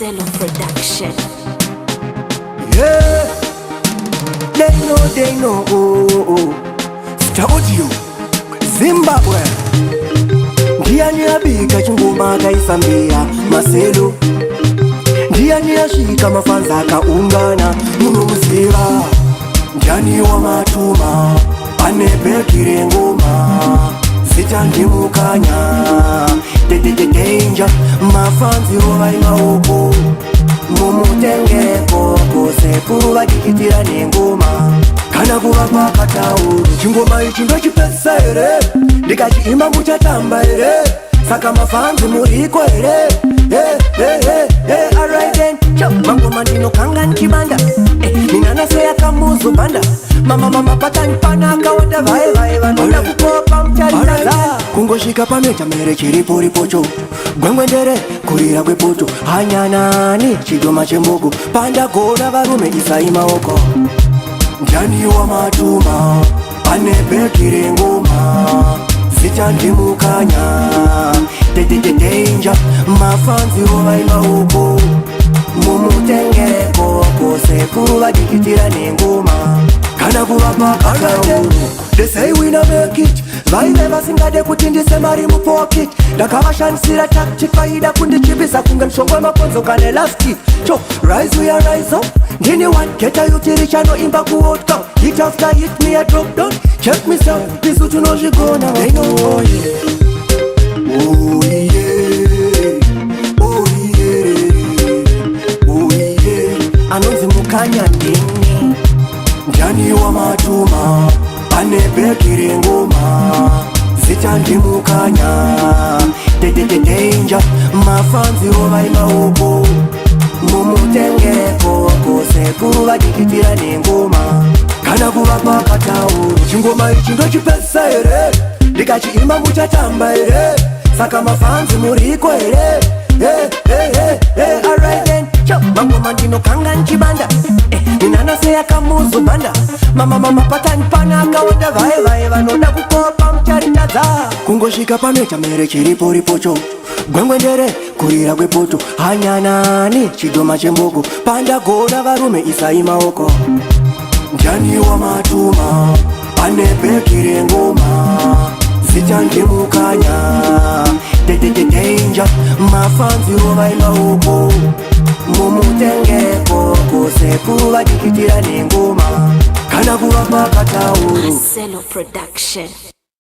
Marcelo Production. Yeah, they know. Studio Zimbabwe. Ndiani abika chingoma kaisambia Marcelo. Ndiani ashika mafanza akaungana munomuziva. Ndiani wa matuma anebekire ngoma zitandimukanya danger mafanzi ovaima uko mumutengeko kose kuvadikitira nengoma kana kuvapa katauro chingoma ichi ndochipesa ere ndikachiimba muchatamba ere saka mafanzi muriko ere alright then mangoma ndinokanga nchibanda ninanaseya kamuzu banda mama patani pana akawanda vae vanoda kukopa mcharitaza kungoshika pameta mere chiriporipocho gwengwendere kurira kwepoto hanyanani chidoma chembogo panda gona varume isai maoko ndiani wa matuma anebekire ngoma zitandimukanya danger mafanzi ovaima uko mumutengeko kose kuvadikitira nengoma kana kuvapa katauro. They say we no make it vaive vasingade kuti ndise mari mupocket ndakavashanisira tactic vaida kundichipisa kunge mshongo makonzo kane lasti cho rise we are rise up ndini one geta yutiri chanoimba kuotka hit after hit me a drop down check me sound pisu tunozhigona they know oh yeah oh yeah anonzi mukanya ndini ndiani wa matuma anebekire ngoma zitandimukanya danger mafanzi ovaima uko mumutengeko kose kuvadikitira nengoma kana kuvapa katauro chingoma ichi ndochipesa ere ndikachiimba muchatamba ere saka mafanzi muriko ere alright then mangoma ndinokanga nchibanda ninanaseya kamuzu banda mama patani pana akawanda vae vanoda kukopa mcharitaza kungoshika pameta mere chiriporipocho gwengwendere kurira kwepoto hanyanani chidoma chembogo panda gona varume isai maoko ndiani wa matuma anebekire ngoma zitandimukanya danger mafanzi ovaima uko mumutengeko kose kuvadikitira nengoma kana kuvapa katauro. Marcelo Production.